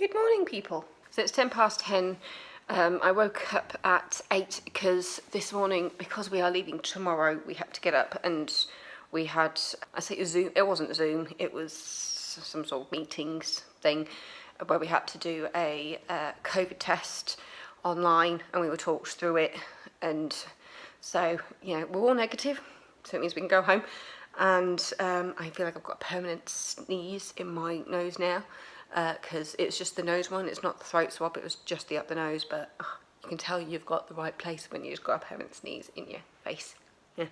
Good morning, people. So it's 10 past 10. I woke up at 8 because this morning, because we are leaving tomorrow, we had to get up and we had, I say a Zoom, it wasn't Zoom, it was some sort of meetings thing where we had to do a COVID test online and we were talked through it. And so, we're all negative, so it means we can go home. And I feel like I've got a permanent sneeze in my nose now. Because it's just the nose one, it's not the throat swab, it was just the up the nose, but you can tell you've got the right place when you've got a permanent sneeze in your face. Yeah.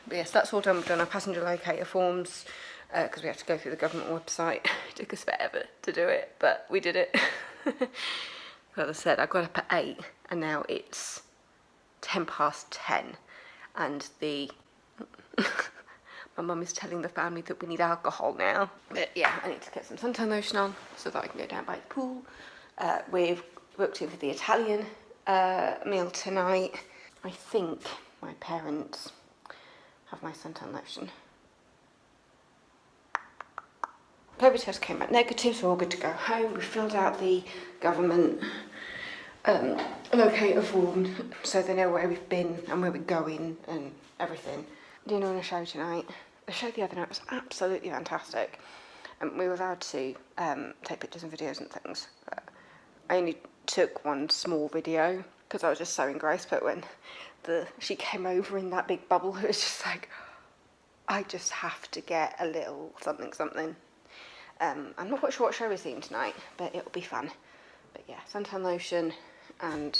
But yes, that's all done. We've done our passenger locator forms, because we have to go through the government website. It took us forever to do it, but we did it. As I said, I got up at 8, and now it's 10 past 10, and my mum is telling the family that we need alcohol now. But yeah, I need to get some suntan lotion on so that I can go down by the pool. We've booked in for the Italian meal tonight. I think my parents have my suntan lotion. COVID test came back negative, so we're all good to go home. We filled out the government locator form so they know where we've been and where we're going and everything. Dinner and a show tonight. The show the other night was absolutely fantastic. We were allowed to take pictures and videos and things. But I only took one small video because I was just so engrossed. But when she came over in that big bubble, it was just like, I just have to get a little something. I'm not quite sure what show we're seeing tonight, but it'll be fun. But yeah, suntan lotion and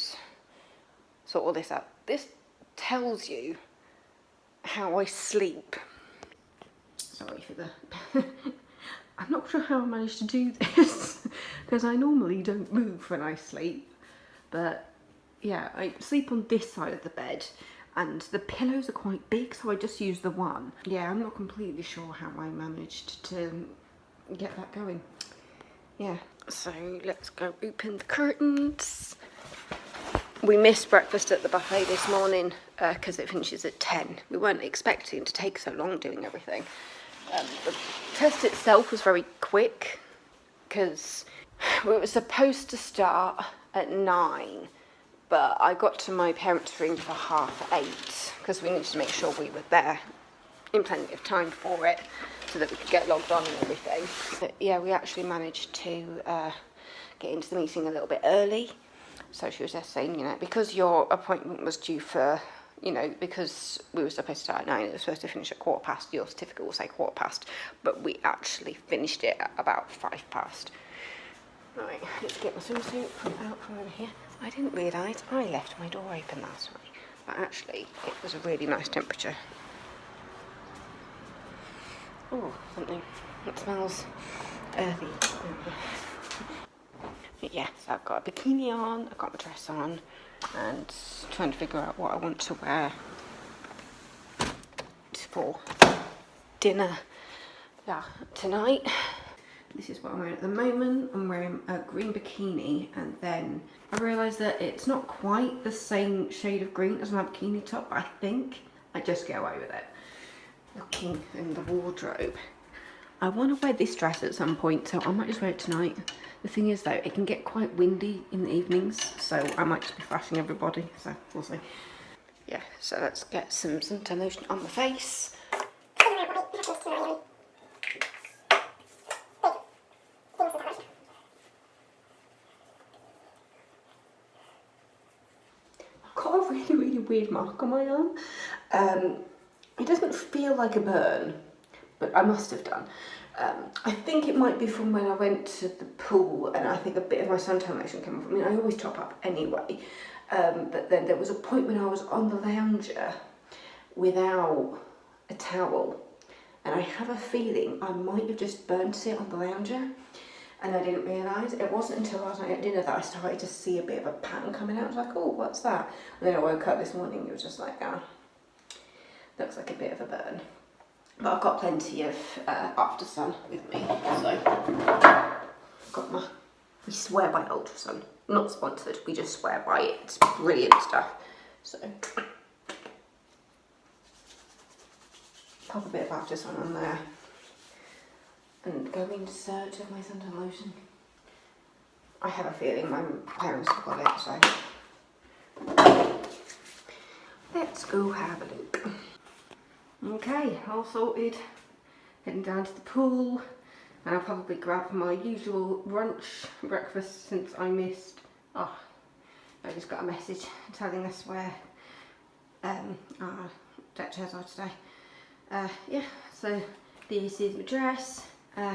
sort all this out. This tells you how I sleep. Sorry for the... I'm not sure how I managed to do this, because I normally don't move when I sleep. But yeah, I sleep on this side of the bed, and the pillows are quite big, so I just use the one. Yeah, I'm not completely sure how I managed to get that going. Yeah, so let's go open the curtains. We missed breakfast at the buffet this morning because it finishes at 10. We weren't expecting to take so long doing everything. The test itself was very quick because we were supposed to start at 9, but I got to my parents' room for 7:30 because we needed to make sure we were there in plenty of time for it so that we could get logged on and everything. But yeah, we actually managed to get into the meeting a little bit early. So she was just saying, because your appointment was due for, because we were supposed to start at 9, it was supposed to finish at 15:15, your certificate will say 15:15, but we actually finished it at about 5:15. Right, let's get my swimsuit out from over here. I didn't realise I left my door open last night, but actually it was a really nice temperature. Oh, something that smells earthy. Yeah, so I've got a bikini on, I've got my dress on, and trying to figure out what I want to wear for dinner tonight. This is what I'm wearing at the moment. I'm wearing a green bikini, and then I realised that it's not quite the same shade of green as my bikini top, but I think I just get away with it. Looking in the wardrobe, I want to wear this dress at some point, so I might just wear it tonight. The thing is though, it can get quite windy in the evenings, so I might just be flashing everybody, so we'll see. Yeah, so let's get some suntan lotion on my face. I've got a really weird mark on my arm. It doesn't feel like a burn, but I must have done. I think it might be from when I went to the pool and I think a bit of my suntan lotion came off. I mean, I always top up anyway, but then there was a point when I was on the lounger without a towel, and I have a feeling I might have just burnt it on the lounger and I didn't realise. It wasn't until last night at dinner that I started to see a bit of a pattern coming out. I was like, oh, what's that? And then I woke up this morning, it was just like, looks like a bit of a burn. But I've got plenty of After Sun with me, so I've got we swear by Ultra Sun, not sponsored, we just swear by it, it's brilliant stuff. So, pop a bit of After Sun on there, and go in search of my suntan lotion. I have a feeling my parents have got it, so let's go have a look. Okay, all sorted. Heading down to the pool, and I'll probably grab my usual breakfast since I missed. Oh, I just got a message telling us where our deck chairs are today. Yeah, so this is my dress.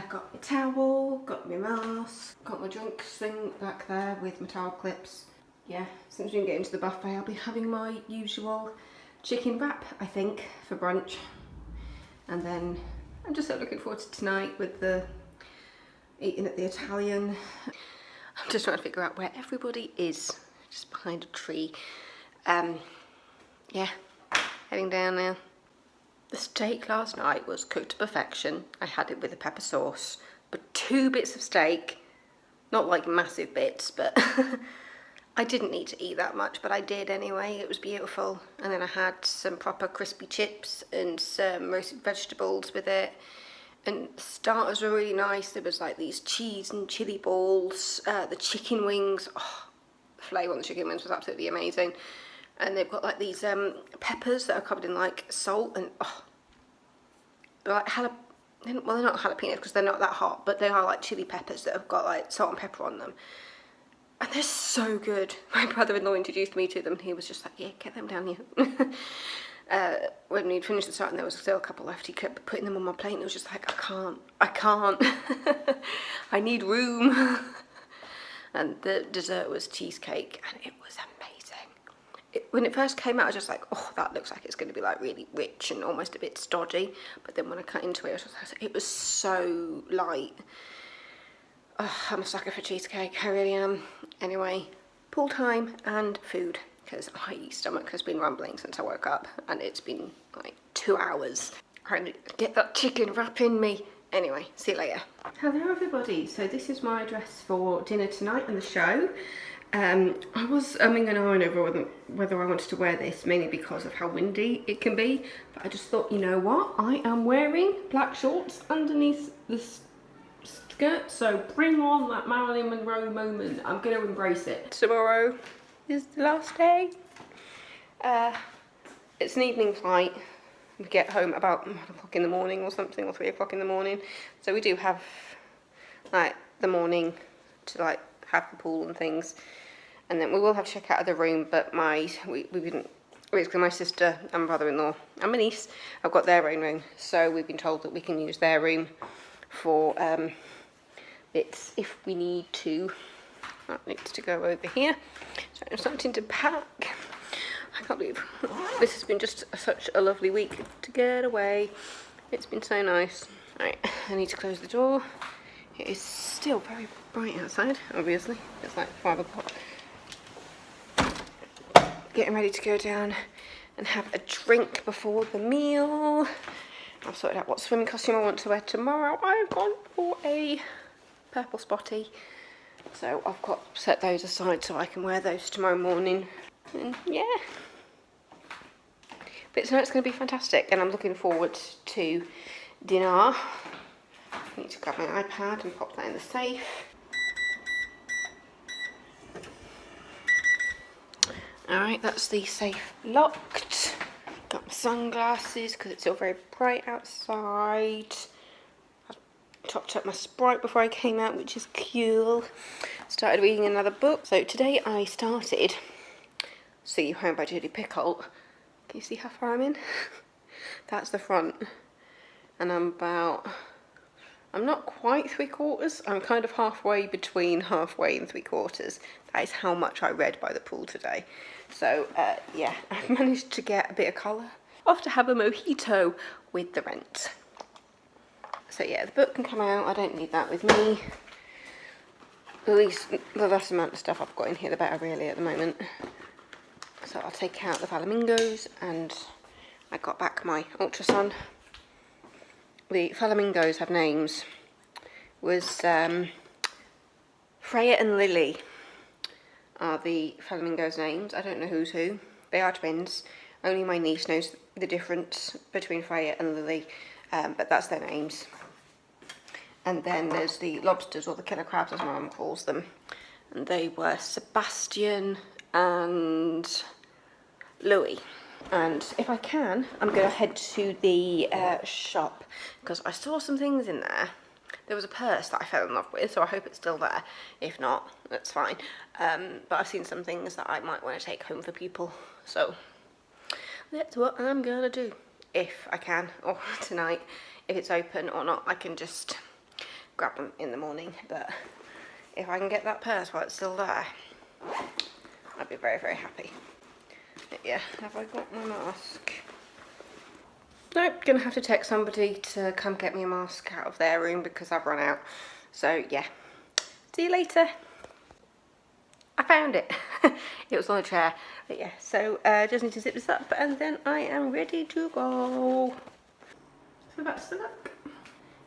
Got my towel, got my mask, got my drinks thing back there with my towel clips. Yeah, since we didn't get into the buffet, I'll be having my usual chicken wrap, I think, for brunch. And then I'm just so looking forward to tonight with the eating at the Italian. I'm just trying to figure out where everybody is, just behind a tree. Yeah, heading down now. The steak last night was cooked to perfection. I had it with a pepper sauce, but 2 bits of steak, not like massive bits, but I didn't need to eat that much, but I did anyway. It was beautiful. And then I had some proper crispy chips and some roasted vegetables with it. And starters were really nice. There was like these cheese and chili balls, the chicken wings. Oh, the flavour on the chicken wings was absolutely amazing. And they've got like these peppers that are covered in like salt and like well, they're not jalapenos because they're not that hot, but they are like chili peppers that have got like salt and pepper on them. And they're so good. My brother-in-law introduced me to them and he was just like, yeah, get them down here. When we'd finished the start and there was still a couple left, he kept putting them on my plate and it was just like, I can't. I need room. And the dessert was cheesecake and it was amazing. When it first came out, I was just like, oh, that looks like it's going to be like really rich and almost a bit stodgy. But then when I cut into it, it was so light. Oh, I'm a sucker for cheesecake, I really am. Anyway, pool time and food, because my stomach has been rumbling since I woke up, and it's been like 2 hours trying to get that chicken wrap in me. Anyway, see you later. Hello everybody, so this is my dress for dinner tonight and the show. I was umming and ahhing over whether I wanted to wear this, mainly because of how windy it can be, but I just thought, you know what, I am wearing black shorts underneath this skirt, so bring on that Marilyn Monroe moment. I'm going to embrace it. Tomorrow is the last day. It's an evening flight. We get home about 1 o'clock in the morning or something, or 3 o'clock in the morning. So we do have like the morning to like have the pool and things, and then we will have to check out of the room. But basically my sister and brother-in-law and my niece have got their own room, so we've been told that we can use their room for bits if we need to. That needs to go over here. So I have something to pack. I can't believe this has been just such a lovely week to get away. It's been so nice. Right, I need to close the door. It is still very bright outside, obviously. It's like 5 o'clock. Getting ready to go down and have a drink before the meal. I've sorted out what swimming costume I want to wear tomorrow. I've gone for a purple spotty. So I've got set those aside so I can wear those tomorrow morning. And yeah. But tonight's going to be fantastic and I'm looking forward to dinner. I need to grab my iPad and pop that in the safe. Alright, that's the safe locked. Got my sunglasses because it's still very bright outside. I topped up my Sprite before I came out, which is cool. Started reading another book. So today I started See You Home by Judy Picoult. Can you see how far I'm in? That's the front. And I'm not quite 3/4. I'm kind of halfway between halfway and 3/4. That is how much I read by the pool today. So, yeah, I've managed to get a bit of colour. Off to have a mojito with the rent. So yeah, the book can come out. I don't need that with me. At least the less amount of stuff I've got in here, the better really at the moment. So I'll take out the flamingos, and I got back my ultrasound. The flamingos have names. It was Freya and Lily are the flamingos' names. I don't know who's who. They are twins. Only my niece knows the difference between Freya and Lily, but that's their names. And then there's the lobsters, or the killer crabs as my mum calls them. and they were Sebastian and Louis. And if I can, I'm going to head to the shop, because I saw some things in there. There was a purse that I fell in love with, so I hope it's still there. If not, that's fine. But I've seen some things that I might want to take home for people, so that's what I'm going to do. If I can, or tonight, if it's open or not, I can just grab them in the morning. But if I can get that purse while it's still there, I'd be very, very happy. But yeah, have I got my mask? Nope, gonna have to text somebody to come get me a mask out of their room because I've run out. So yeah, see you later. I found it. It was on a chair. But yeah, so just need to zip this up and then I am ready to go. So that's the look.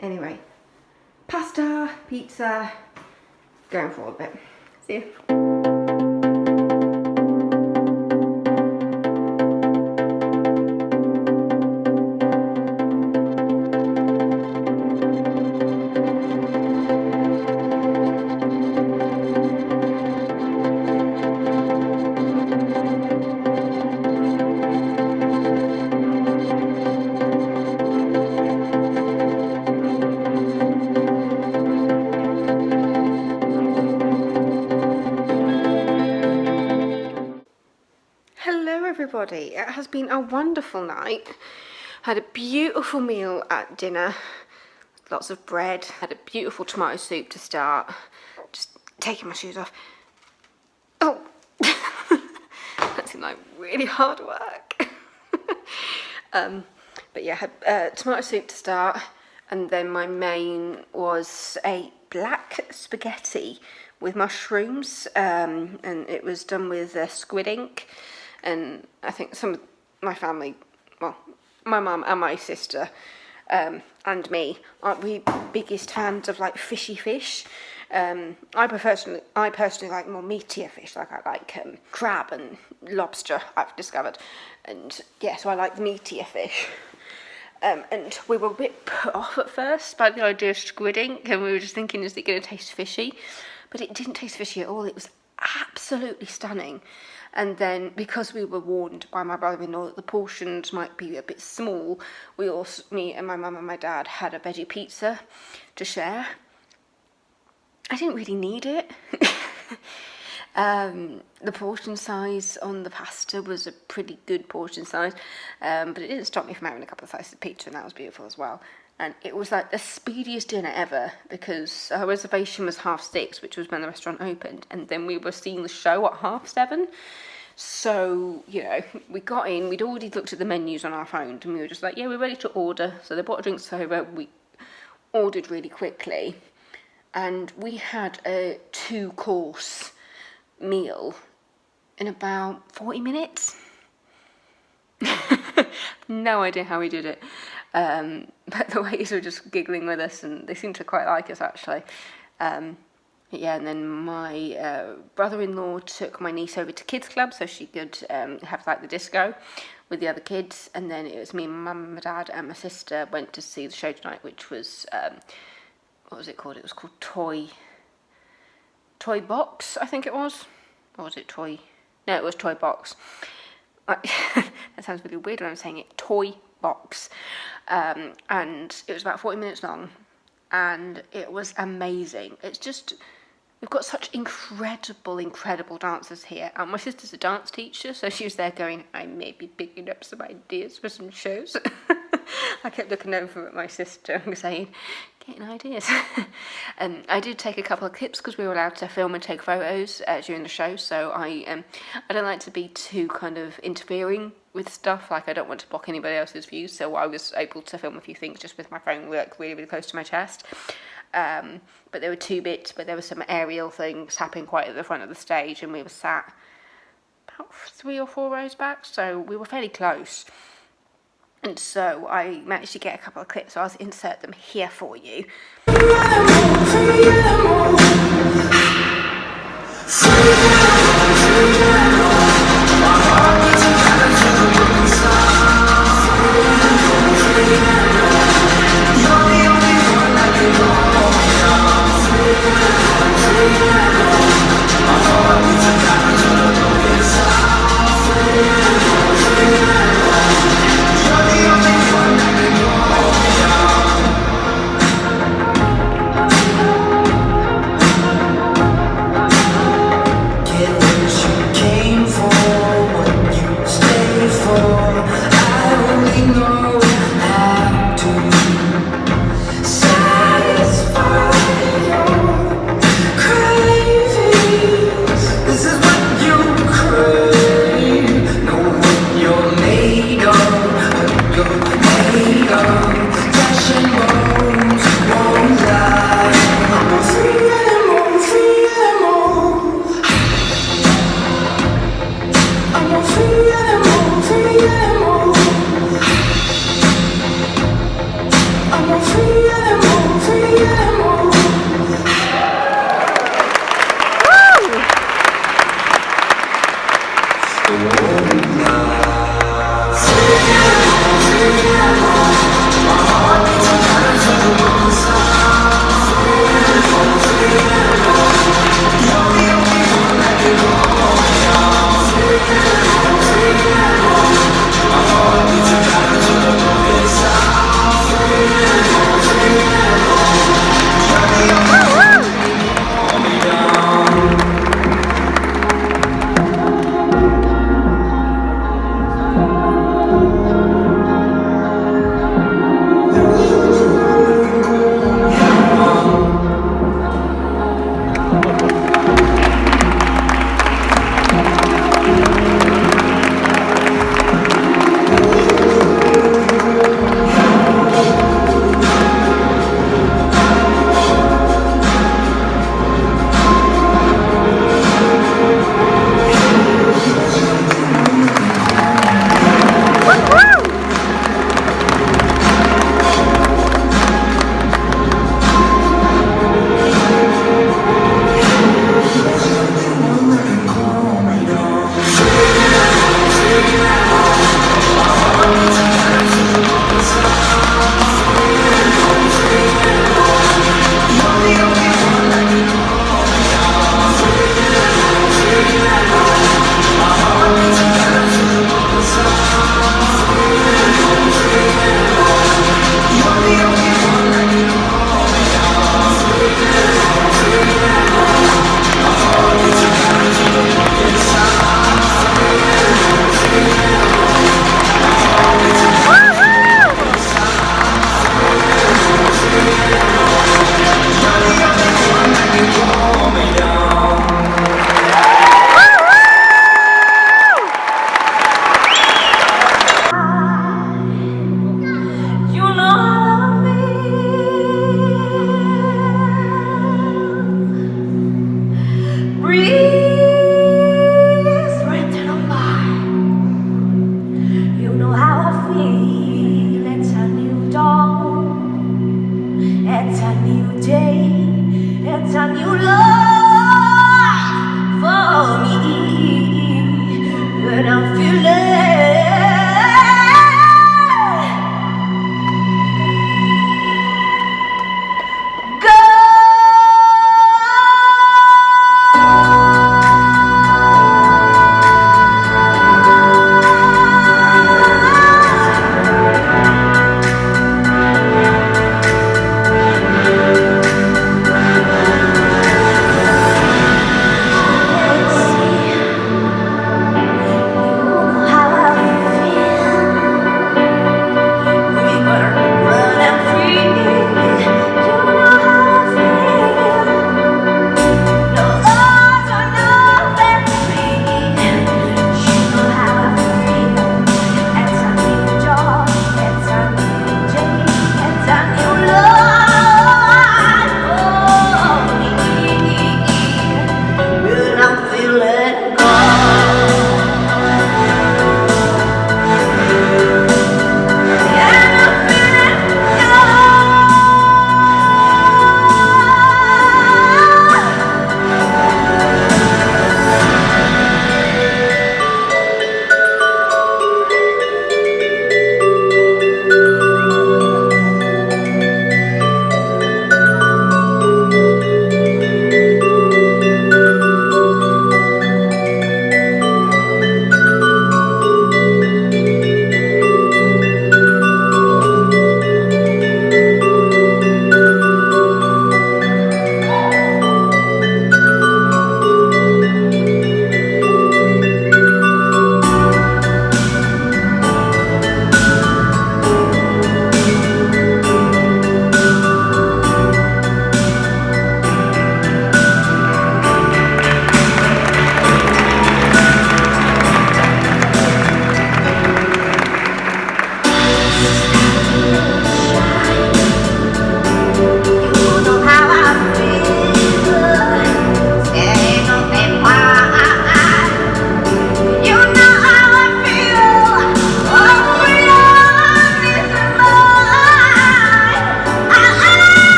Anyway, pasta, pizza, going for a bit. See you. Everybody, it has been a wonderful night. Had a beautiful meal at dinner, lots of bread, had a beautiful tomato soup to start. Just taking my shoes off. Oh, that seemed like really hard work. But yeah, had tomato soup to start, and then my main was a black spaghetti with mushrooms, and it was done with squid ink. And I think some of my family, well, my mum and my sister and me aren't we biggest fans of like fishy fish. I personally like more meatier fish, like I like crab and lobster, I've discovered. And yeah, so I like the meatier fish. And we were a bit put off at first by the idea of squid ink, and we were just thinking, is it going to taste fishy? But it didn't taste fishy at all. It was absolutely stunning. And then, because we were warned by my brother-in-law that the portions might be a bit small, me and my mum and my dad had a veggie pizza to share. I didn't really need it. The portion size on the pasta was a pretty good portion size, but it didn't stop me from having a couple of slices of pizza, and that was beautiful as well. And it was like the speediest dinner ever, because our reservation was 6:30, which was when the restaurant opened, and then we were seeing the show at 7:30. So, you know, we got in, we'd already looked at the menus on our phone, and we were just like, yeah, we're ready to order. So they brought our drinks over, we ordered really quickly, and we had a 2-course meal in about 40 minutes. No idea how we did it. But the waiters were just giggling with us, and they seemed to quite like us, actually. Yeah, and then my brother-in-law took my niece over to kids club so she could have like the disco with the other kids, and then it was me, my mum, my dad, and my sister went to see the show tonight, which was what was it called? It was called Toy Box, I think it was. Or was it Toy? No, it was Toy Box. That sounds really weird when I'm saying it. Toy Box. And it was about 40 minutes long, and it was amazing. It's just, we've got such incredible dancers here. And my sister's a dance teacher, so she was there going, I may be picking up some ideas for some shows. I kept looking over at my sister and saying, getting ideas. I did take a couple of clips because we were allowed to film and take photos during the show, so I don't like to be too kind of interfering with stuff. Like, I don't want to block anybody else's views, so I was able to film a few things just with my phone like really close to my chest. But there were 2 bits, but there were some aerial things happening quite at the front of the stage, and we were sat about 3 or 4 rows back, so we were fairly close. And so I managed to get a couple of clips, so I'll insert them here for you.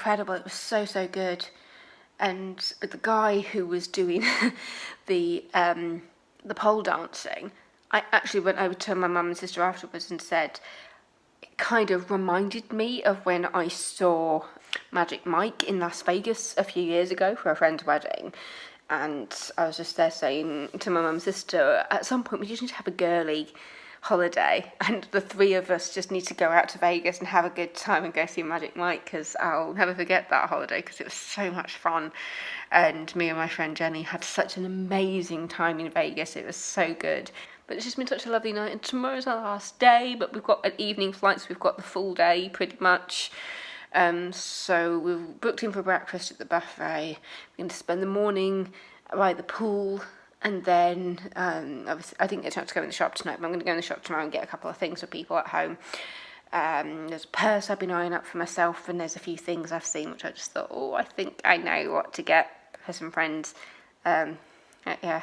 incredible. It was so, so good. And the guy who was doing the pole dancing, I actually went over to my mum and sister afterwards and said, it kind of reminded me of when I saw Magic Mike in Las Vegas a few years ago for a friend's wedding. And I was just there saying to my mum and sister, at some point we just need to have a girly holiday, and the three of us just need to go out to Vegas and have a good time and go see Magic Mike, because I'll never forget that holiday because it was so much fun. And me and my friend Jenny had such an amazing time in Vegas. It was so good. But it's just been such a lovely night, and tomorrow's our last day, but we've got an evening flight, so we've got the full day pretty much. So we've booked in for breakfast at the buffet. We're going to spend the morning by the pool, and then obviously I didn't get a chance to go in the shop tonight, but I'm going to go in the shop tomorrow and get a couple of things for people at home. There's a purse I've been eyeing up for myself, and there's a few things I've seen which I just thought, oh, I think I know what to get for some friends. Yeah.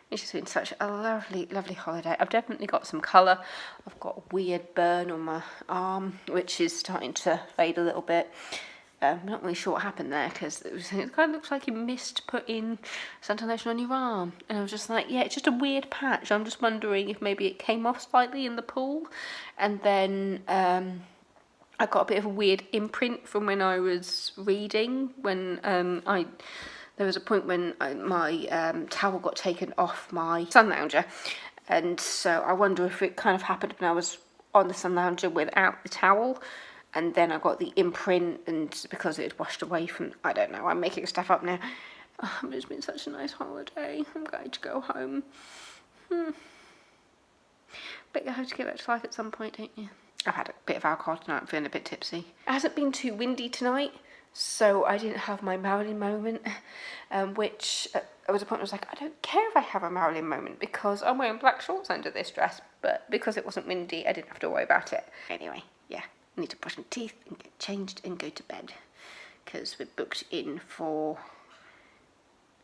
It's just been such a lovely, lovely holiday. I've definitely got some colour. I've got a weird burn on my arm, which is starting to fade a little bit. I'm not really sure what happened there, because it kind of looks like you missed putting Santa lotion on your arm. And I was just like, yeah, it's just a weird patch. I'm just wondering if maybe it came off slightly in the pool. And then I got a bit of a weird imprint from when I was reading, when there was a point when my towel got taken off my sun lounger, and so I wonder if it kind of happened when I was on the sun lounger without the towel, and then I got the imprint, and because it had washed away from, I don't know, I'm making stuff up now. But it's been such a nice holiday. I'm going to go home. But you have to get back to life at some point, don't you? I've had a bit of alcohol tonight. I'm feeling a bit tipsy. It hasn't been too windy tonight, so I didn't have my Marilyn moment, which there was a point where I was like, I don't care if I have a Marilyn moment because I'm wearing black shorts under this dress, but because it wasn't windy, I didn't have to worry about it. Anyway, yeah, I need to brush my teeth and get changed and go to bed, because we're booked in for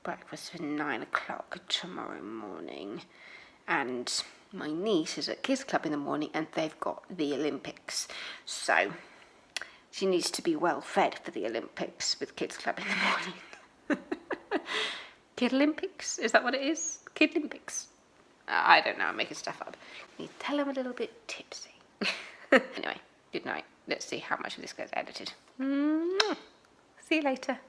breakfast for 9 o'clock tomorrow morning, and my niece is at Kids Club in the morning, and they've got the Olympics, so she needs to be well fed for the Olympics with Kids Club in the morning. Kid Olympics? Is that what it is? Kid Olympics? I don't know, I'm making stuff up. You tell them a little bit tipsy. Anyway, good night. Let's see how much of this gets edited. See you later.